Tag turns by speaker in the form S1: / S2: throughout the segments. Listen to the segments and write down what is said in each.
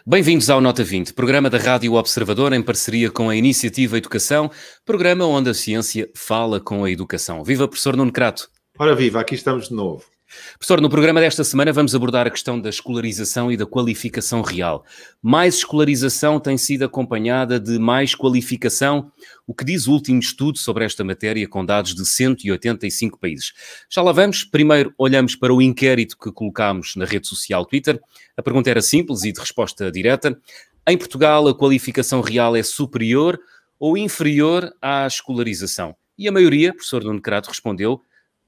S1: Bem-vindos ao Nota 20, programa da Rádio Observador em parceria com a Iniciativa Educação, programa onde a ciência fala com a educação. Viva, professor Nuno Crato.
S2: Ora viva, aqui estamos de novo.
S1: Professor, no programa desta semana vamos abordar a questão da escolarização e da qualificação real. Mais escolarização tem sido acompanhada de mais qualificação, o que diz o último estudo sobre esta matéria com dados de 185 países. Já lá vamos. Primeiro olhamos para o inquérito que colocámos na rede social Twitter. A pergunta era simples e de resposta direta. Em Portugal, a qualificação real é superior ou inferior à escolarização? E a maioria, professor Nuno Crato, respondeu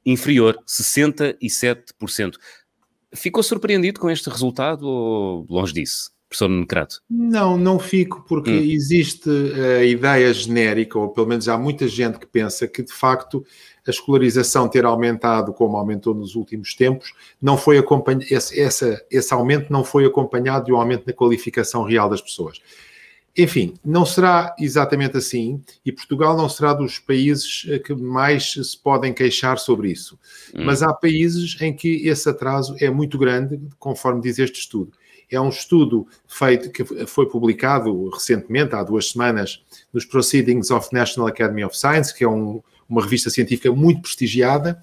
S1: inferior, 67%. Ficou surpreendido com este resultado ou longe disso, professor Nuno Crato?
S2: Não fico, porque existe a ideia genérica, ou pelo menos há muita gente que pensa que, de facto, a escolarização ter aumentado como aumentou nos últimos tempos, não foi esse aumento não foi acompanhado de um aumento na qualificação real das pessoas. Enfim, não será exatamente assim, e Portugal não será dos países que mais se podem queixar sobre isso. Mas há países em que esse atraso é muito grande, conforme diz este estudo. É um estudo feito, que foi publicado recentemente, há 2 semanas, nos Proceedings of National Academy of Science, que é uma revista científica muito prestigiada,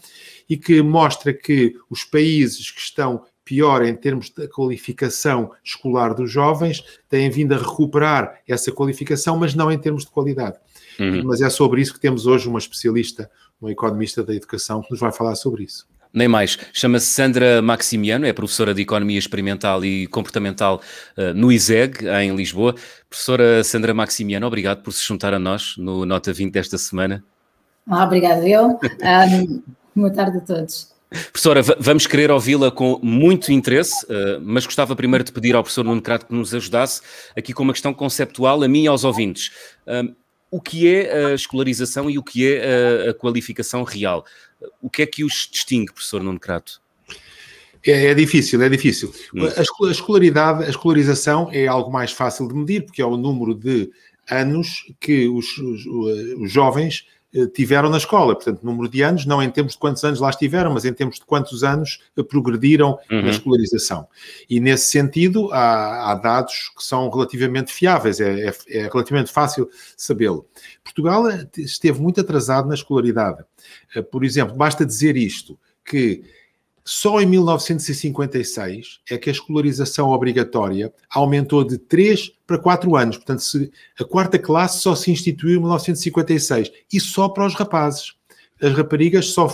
S2: e que mostra que os países que estão pior em termos da qualificação escolar dos jovens, têm vindo a recuperar essa qualificação, mas não em termos de qualidade. Mas é sobre isso que temos hoje uma especialista, uma economista da educação, que nos vai falar sobre isso.
S1: Nem mais. Chama-se Sandra Maximiano, é professora de Economia Experimental e Comportamental no ISEG, em Lisboa. Professora Sandra Maximiano, obrigado por se juntar a nós no Nota 20 desta semana.
S3: Obrigado eu. Boa tarde a todos.
S1: Professora, vamos querer ouvi-la com muito interesse, mas gostava primeiro de pedir ao professor Nuno Crato que nos ajudasse aqui com uma questão conceptual a mim e aos ouvintes. O que é a escolarização e o que é a qualificação real? O que é que os distingue, professor Nuno Crato?
S2: É difícil. A escolarização é algo mais fácil de medir, porque é o número de anos que os jovens tiveram na escola. Portanto, número de anos, não em termos de quantos anos lá estiveram, mas em termos de quantos anos progrediram na escolarização. E, nesse sentido, há dados que são relativamente fiáveis, é relativamente fácil sabê-lo. Portugal esteve muito atrasado na escolaridade. Por exemplo, basta dizer isto, que só em 1956 é que a escolarização obrigatória aumentou de 3 para 4 anos. Portanto, a 4ª classe só se instituiu em 1956. E só para os rapazes. As raparigas só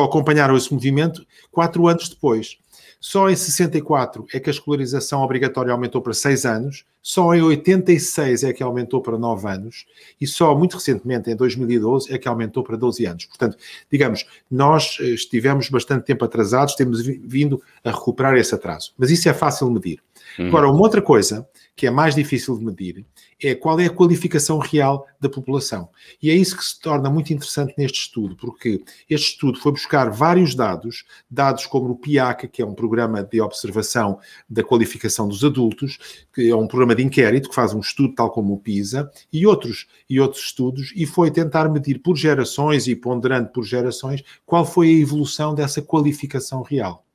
S2: acompanharam esse movimento 4 anos depois. Só em 64 é que a escolarização obrigatória aumentou para 6 anos. Só em 86 é que aumentou para 9 anos. E só muito recentemente, em 2012, é que aumentou para 12 anos. Portanto, digamos, nós estivemos bastante tempo atrasados, temos vindo a recuperar esse atraso. Mas isso é fácil de medir. Agora, uma outra coisa que é mais difícil de medir é qual é a qualificação real da população. E é isso que se torna muito interessante neste estudo, porque este estudo foi buscar vários dados como o PIAC, que é um programa de observação da qualificação dos adultos, que é um programa de inquérito que faz um estudo tal como o PISA, e outros estudos, e foi tentar medir por gerações e ponderando por gerações qual foi a evolução dessa qualificação real.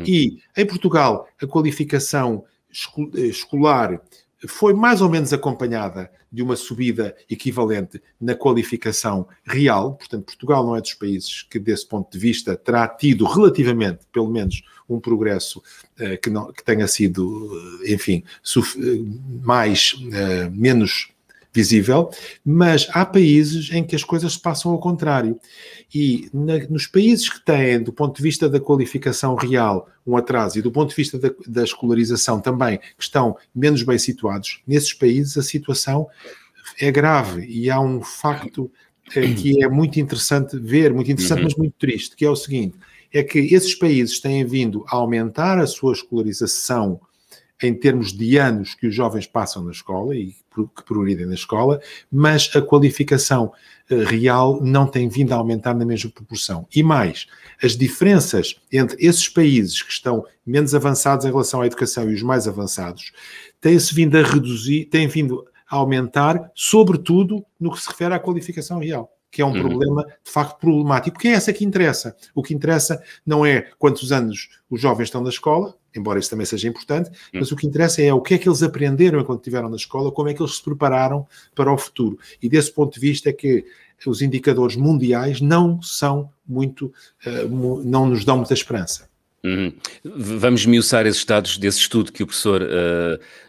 S2: E em Portugal a qualificação escolar foi mais ou menos acompanhada de uma subida equivalente na qualificação real. Portanto, Portugal não é dos países que, desse ponto de vista, terá tido relativamente, pelo menos, um progresso que tenha sido, enfim, menos visível, mas há países em que as coisas se passam ao contrário. E nos países que têm, do ponto de vista da qualificação real, um atraso, e do ponto de vista da escolarização também, que estão menos bem situados, nesses países a situação é grave. E há um facto que é muito interessante ver, muito interessante, mas muito triste, que é o seguinte, é que esses países têm vindo a aumentar a sua escolarização em termos de anos que os jovens passam na escola e que progridem na escola, mas a qualificação real não tem vindo a aumentar na mesma proporção. E mais, as diferenças entre esses países que estão menos avançados em relação à educação e os mais avançados têm-se vindo a reduzir, têm vindo a aumentar, sobretudo no que se refere à qualificação real. que é um problema, de facto, problemático, porque é essa que interessa. O que interessa não é quantos anos os jovens estão na escola, embora isso também seja importante, mas o que interessa é o que é que eles aprenderam enquanto estiveram na escola, como é que eles se prepararam para o futuro. E desse ponto de vista é que os indicadores mundiais não são muito, não nos dão muita esperança.
S1: Vamos esmiuçar esses dados desse estudo que o professor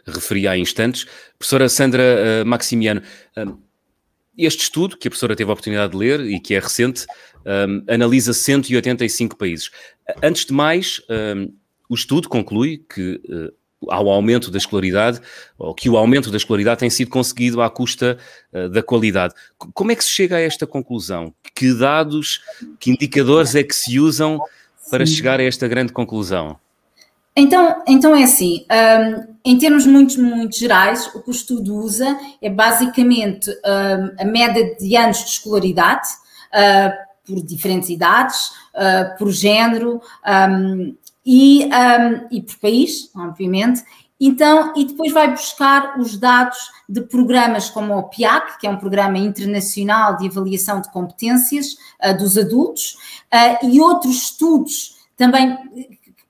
S1: referia há instantes. Professora Sandra Maximiano, este estudo, que a professora teve a oportunidade de ler e que é recente, analisa 185 países. Antes de mais, o estudo conclui que há o aumento da escolaridade, ou que o aumento da escolaridade tem sido conseguido à custa da qualidade. Como é que se chega a esta conclusão? Que dados, que indicadores é que se usam para chegar a esta grande conclusão?
S3: Então é assim, em termos muito gerais, o que o estudo usa é basicamente a média de anos de escolaridade, por diferentes idades, por género e por país, obviamente. Então, e depois vai buscar os dados de programas como o PIAAC, que é um programa internacional de avaliação de competências dos adultos, e outros estudos também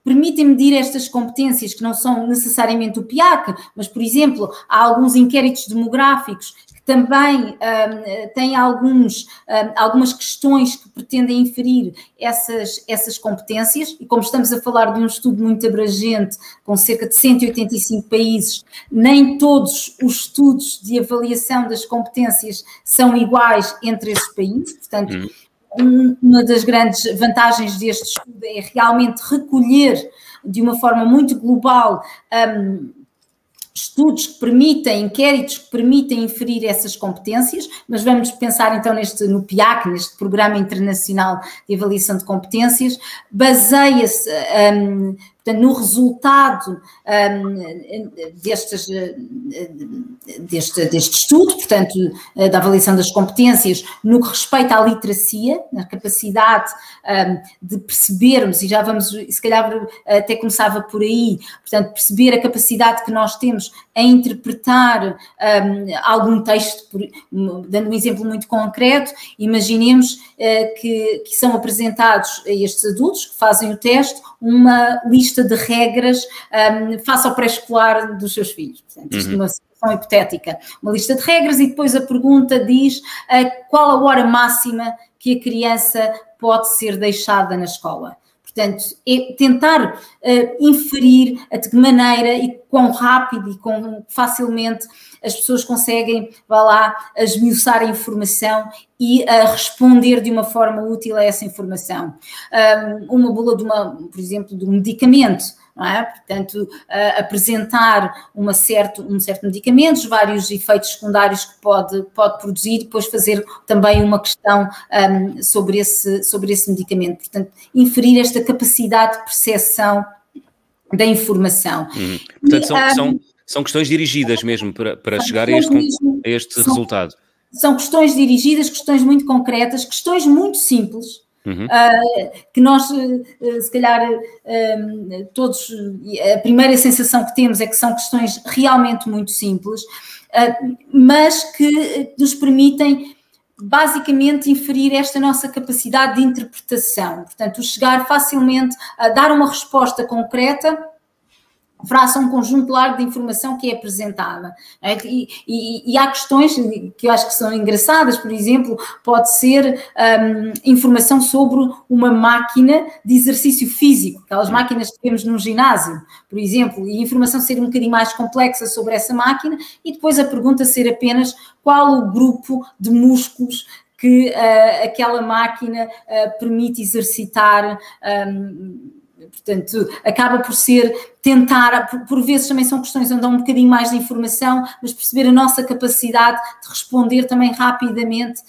S3: permitem medir estas competências, que não são necessariamente o PIAAC, mas, por exemplo, há alguns inquéritos demográficos que também têm algumas questões que pretendem inferir essas competências, e como estamos a falar de um estudo muito abrangente, com cerca de 185 países, nem todos os estudos de avaliação das competências são iguais entre esses países, portanto, uma das grandes vantagens deste estudo é realmente recolher de uma forma muito global estudos que permitem, inquéritos que permitem inferir essas competências, mas vamos pensar então no PIAAC, neste Programa Internacional de Avaliação de Competências, baseia-se, portanto, no resultado deste estudo, portanto, da avaliação das competências, no que respeita à literacia, na capacidade de percebermos, e já vamos, se calhar até começava por aí, portanto, perceber a capacidade que nós temos em interpretar algum texto, dando um exemplo muito concreto, imaginemos que são apresentados a estes adultos que fazem o teste uma lista de regras face ao pré-escolar dos seus filhos. Portanto, isto é uma situação hipotética. Uma lista de regras e depois a pergunta diz qual a hora máxima que a criança pode ser deixada na escola. Portanto, é tentar inferir de que maneira e quão rápido e quão facilmente as pessoas conseguem, esmiuçar a informação e responder de uma forma útil a essa informação. Uma bula por exemplo, de um medicamento, não é? Portanto, apresentar um certo medicamento, vários efeitos secundários que pode produzir, e depois fazer também uma questão sobre esse medicamento. Portanto, inferir esta capacidade de percepção da informação.
S1: Portanto, são questões dirigidas mesmo para chegar a este resultado.
S3: São questões dirigidas, questões muito concretas, questões muito simples, que nós, se calhar, todos, a primeira sensação que temos é que são questões realmente muito simples, mas que nos permitem basicamente inferir esta nossa capacidade de interpretação, portanto, chegar facilmente a dar uma resposta concreta face a um conjunto largo de informação que é apresentada. E há questões que eu acho que são engraçadas, por exemplo, pode ser informação sobre uma máquina de exercício físico, aquelas máquinas que temos num ginásio, por exemplo, e a informação ser um bocadinho mais complexa sobre essa máquina, e depois a pergunta ser apenas qual o grupo de músculos que aquela máquina permite exercitar. Portanto, acaba por ser tentar, por vezes também são questões onde dão um bocadinho mais de informação, mas perceber a nossa capacidade de responder também rapidamente,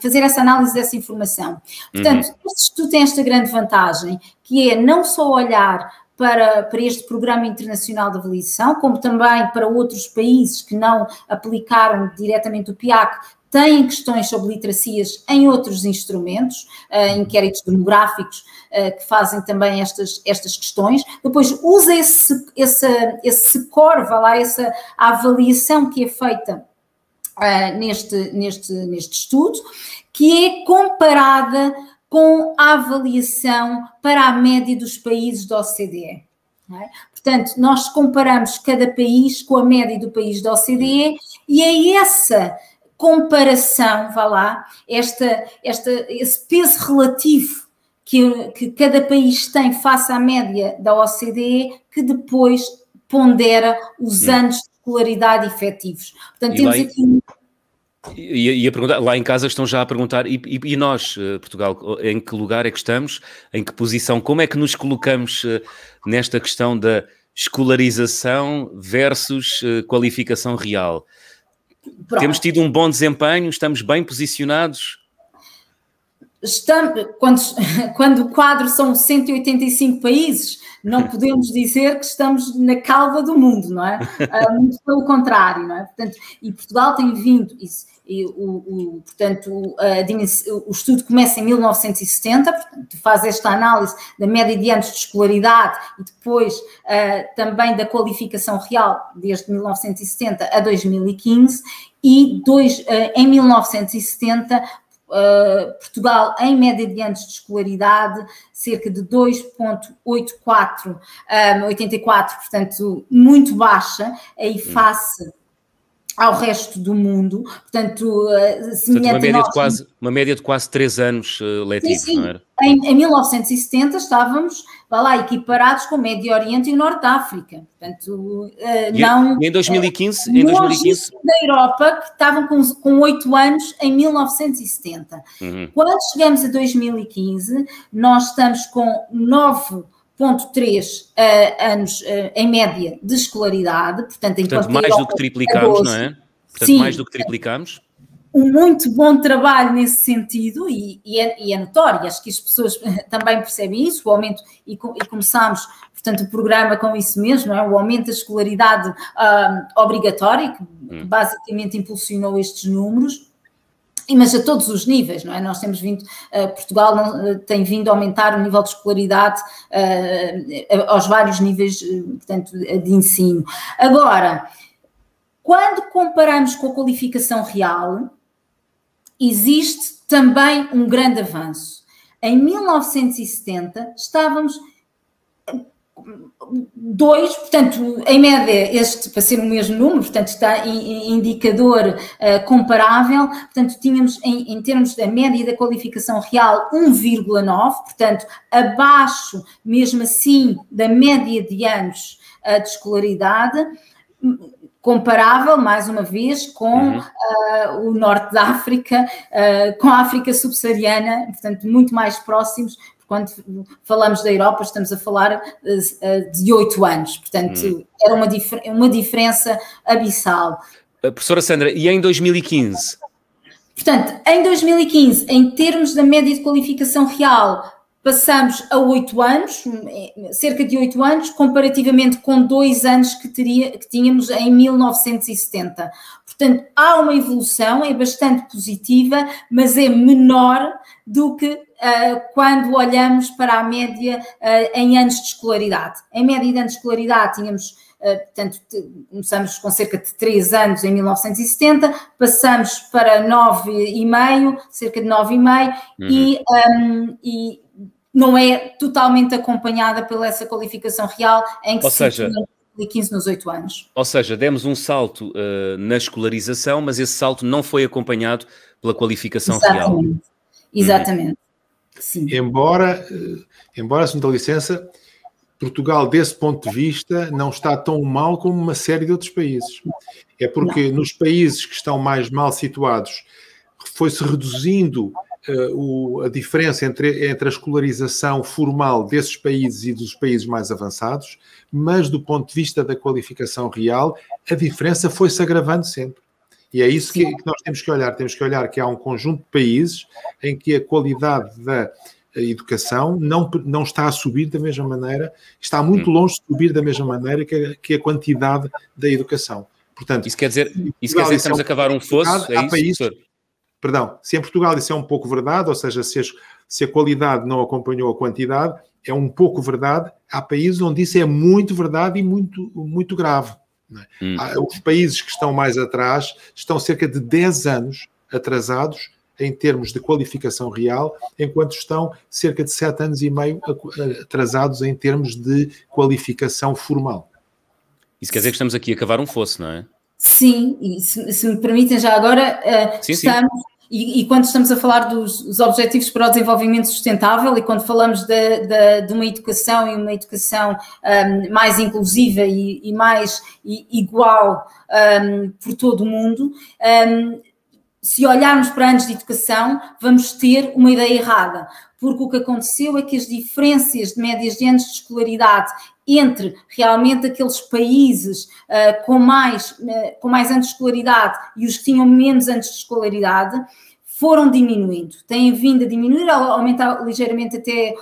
S3: fazer essa análise dessa informação. Portanto, este estudo tem esta grande vantagem, que é não só olhar para este Programa Internacional de Avaliação, como também para outros países que não aplicaram diretamente o PIAAC, têm questões sobre literacias em outros instrumentos, inquéritos demográficos que fazem também estas questões. Depois usa esse score, essa avaliação que é feita neste estudo, que é comparada com a avaliação para a média dos países da OCDE. Não é? Portanto, nós comparamos cada país com a média do país da OCDE e é essa comparação, vá lá, esse peso relativo que cada país tem face à média da OCDE que depois pondera os anos de escolaridade efetivos. Portanto, temos aqui...
S1: E a perguntar, lá em casa estão já a perguntar, e nós, Portugal, em que lugar é que estamos? Em que posição? Como é que nos colocamos nesta questão da escolarização versus qualificação real? Pronto. Temos tido um bom desempenho? Estamos bem posicionados?
S3: Quando o quadro são 185 países, não podemos dizer que estamos na cauda do mundo, não é? Muito pelo contrário, não é? Portanto, e Portugal tem vindo, o estudo começa em 1970, portanto, faz esta análise da média de anos de escolaridade e depois também da qualificação real desde 1970 a 2015 e em 1970 Portugal, em média de anos de escolaridade, cerca de 2,84, 84, portanto, muito baixa, aí face ao resto do mundo, portanto,
S1: uma média de quase 3 anos letivos,
S3: sim.
S1: Não era?
S3: Em 1970 estávamos, vá lá, equiparados com o Médio Oriente e o Norte da África, portanto,
S1: não... E em 2015?
S3: Em 2015? Da Europa, que estavam com 8 anos em 1970. Quando chegamos a 2015, nós estamos com 9,3 anos em média de escolaridade,
S1: portanto mais do que triplicamos, não é? Portanto, sim, mais do que triplicamos.
S3: Um muito bom trabalho nesse sentido e é notório, acho que as pessoas também percebem isso, o aumento, e começámos, portanto, o programa com isso mesmo, não é? O aumento da escolaridade obrigatória, que basicamente impulsionou estes números, mas a todos os níveis, não é? Nós temos vindo, Portugal tem vindo a aumentar o nível de escolaridade aos vários níveis, portanto, de ensino. Agora, quando comparamos com a qualificação real, existe também um grande avanço. Em 1970 estávamos 2, portanto, em média, este para ser o mesmo número, portanto, está em indicador comparável, portanto, tínhamos em termos da média da qualificação real 1,9, portanto, abaixo, mesmo assim, da média de anos de escolaridade, comparável, mais uma vez, com o norte da África, com a África subsaariana, portanto, muito mais próximos. Quando falamos da Europa, estamos a falar de 8 anos, portanto, era uma diferença abissal.
S1: Professora Sandra, e em 2015?
S3: Portanto, em 2015, em termos da média de qualificação real, passamos a 8 anos, cerca de 8 anos, comparativamente com 2 anos que tínhamos em 1970. Portanto, há uma evolução, é bastante positiva, mas é menor do que quando olhamos para a média em anos de escolaridade. Em média de anos de escolaridade tínhamos, portanto, começamos com cerca de 3 anos em 1970, passamos para 9,5, cerca de 9,5, e não é totalmente acompanhada pela essa qualificação real em que se tinha 2015 nos 8 anos.
S1: Ou seja, demos um salto na escolarização, mas esse salto não foi acompanhado pela qualificação real.
S3: Exatamente. Sim.
S2: Embora, se me dá licença, Portugal, desse ponto de vista, não está tão mal como uma série de outros países. É porque nos países que estão mais mal situados foi-se reduzindo a diferença entre a escolarização formal desses países e dos países mais avançados, mas do ponto de vista da qualificação real, a diferença foi-se agravando sempre. E é isso que nós temos que olhar. Temos que olhar que há um conjunto de países em que a qualidade da educação não está a subir da mesma maneira, está muito longe de subir da mesma maneira que a quantidade da educação. Portanto,
S1: isso quer dizer que estamos a cavar um fosso? É isso?
S2: Perdão, se em Portugal isso é um pouco verdade, ou seja, se a qualidade não acompanhou a quantidade, é um pouco verdade. Há países onde isso é muito verdade e muito, muito grave. Não é? Os países que estão mais atrás estão cerca de 10 anos atrasados em termos de qualificação real, enquanto estão cerca de 7 anos e meio atrasados em termos de qualificação formal.
S1: Isso quer dizer que estamos aqui a cavar um fosso, não é?
S3: Sim, e se me permitem já agora, estamos... E quando estamos a falar dos Objetivos para o Desenvolvimento Sustentável e quando falamos de uma educação e uma educação mais inclusiva e mais igual por todo o mundo, se olharmos para anos de educação, vamos ter uma ideia errada, porque o que aconteceu é que as diferenças de médias de anos de escolaridade entre realmente aqueles países com mais anos de escolaridade e os que tinham menos anos de escolaridade foram diminuindo, têm vindo a diminuir, a aumentar ligeiramente até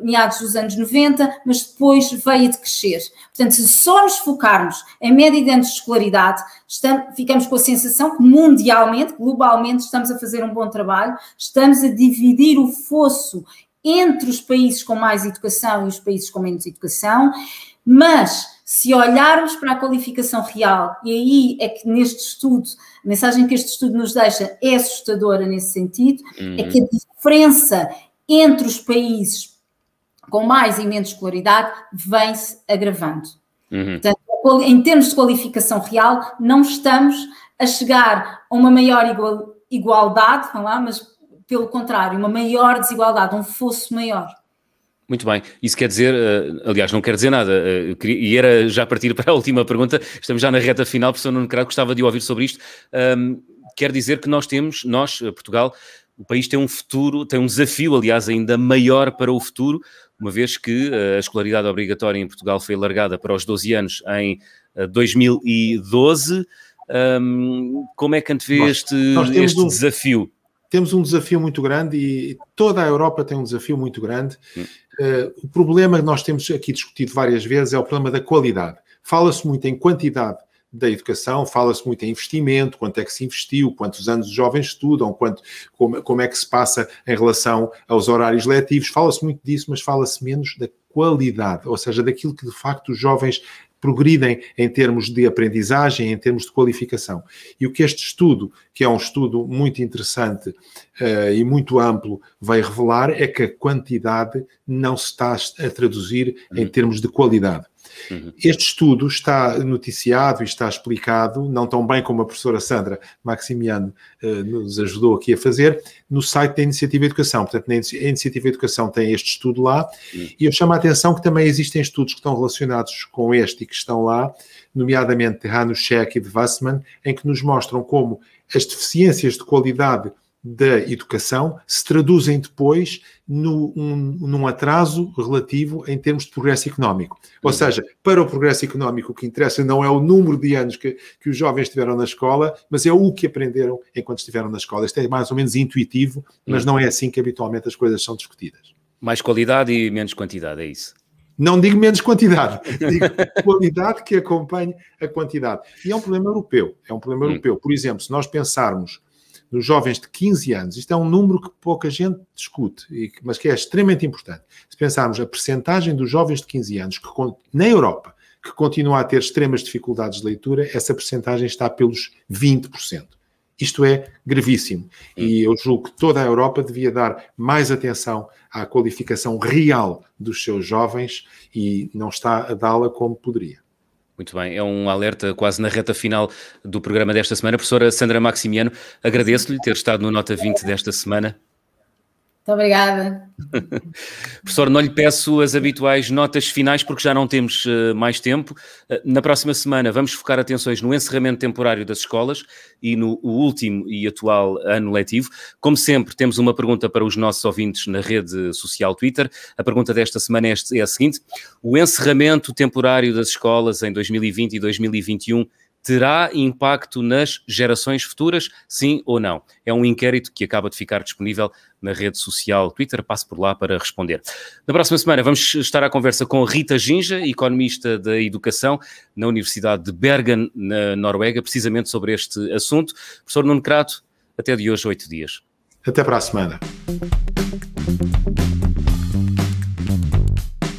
S3: meados dos anos 90, mas depois veio a decrescer. Portanto, se só nos focarmos em média de anos de escolaridade, ficamos com a sensação que mundialmente, globalmente, estamos a fazer um bom trabalho, estamos a dividir o fosso entre os países com mais educação e os países com menos educação, mas se olharmos para a qualificação real, e aí é que neste estudo, a mensagem que este estudo nos deixa é assustadora nesse sentido, é que a diferença entre os países com mais e menos escolaridade vem-se agravando. Portanto, em termos de qualificação real, não estamos a chegar a uma maior igualdade, mas pelo contrário, uma maior desigualdade, um fosso maior.
S1: Muito bem, isso quer dizer, aliás, não quer dizer nada, e era já partir para a última pergunta, estamos já na reta final, professor Nuno Crato, gostava de ouvir sobre isto. Quer dizer que nós, Portugal, o país tem um futuro, tem um desafio, aliás, ainda maior para o futuro, uma vez que a escolaridade obrigatória em Portugal foi alargada para os 12 anos em 2012. Como é que antevê este desafio?
S2: Temos um desafio muito grande e toda a Europa tem um desafio muito grande. O problema que nós temos aqui discutido várias vezes é o problema da qualidade. Fala-se muito em quantidade da educação, fala-se muito em investimento, quanto é que se investiu, quantos anos os jovens estudam, como é que se passa em relação aos horários letivos. Fala-se muito disso, mas fala-se menos da qualidade, ou seja, daquilo que de facto os jovens progridem em termos de aprendizagem, em termos de qualificação. E o que este estudo, que é um estudo muito interessante e muito amplo, vai revelar é que a quantidade não se está a traduzir em termos de qualidade. Este estudo está noticiado e está explicado, não tão bem como a professora Sandra Maximiano nos ajudou aqui a fazer, no site da Iniciativa Educação. Portanto, a Iniciativa Educação tem este estudo lá e eu chamo a atenção que também existem estudos que estão relacionados com este e que estão lá, nomeadamente de Hanushek e de Wassman, em que nos mostram como as deficiências de qualidade da educação se traduzem depois num atraso relativo em termos de progresso económico. Ou seja, para o progresso económico o que interessa não é o número de anos que os jovens estiveram na escola, mas é o que aprenderam enquanto estiveram na escola. Isto é mais ou menos intuitivo, mas não é assim que habitualmente as coisas são discutidas.
S1: Mais qualidade e menos quantidade, é isso?
S2: Não digo menos quantidade, digo qualidade que acompanhe a quantidade. E é um problema europeu. É um problema europeu. Por exemplo, se nós pensarmos nos jovens de 15 anos, isto é um número que pouca gente discute, mas que é extremamente importante. Se pensarmos a percentagem dos jovens de 15 anos na Europa, que continua a ter extremas dificuldades de leitura, essa percentagem está pelos 20%. Isto é gravíssimo. E eu julgo que toda a Europa devia dar mais atenção à qualificação real dos seus jovens e não está a dá-la como poderia.
S1: Muito bem, é um alerta quase na reta final do programa desta semana. Professora Sandra Maximiano, agradeço-lhe ter estado no Nota 20 desta semana.
S3: Muito obrigada.
S1: Professor, não lhe peço as habituais notas finais porque já não temos mais tempo. Na próxima semana vamos focar atenções no encerramento temporário das escolas e no último e atual ano letivo. Como sempre, temos uma pergunta para os nossos ouvintes na rede social Twitter. A pergunta desta semana é a seguinte: o encerramento temporário das escolas em 2020 e 2021 terá impacto nas gerações futuras, sim ou não? É um inquérito que acaba de ficar disponível na rede social Twitter, passe por lá para responder. Na próxima semana vamos estar à conversa com Rita Ginja, economista da educação na Universidade de Bergen, na Noruega, precisamente sobre este assunto. Professor Nuno Crato, até de hoje 8 dias.
S2: Até para a semana.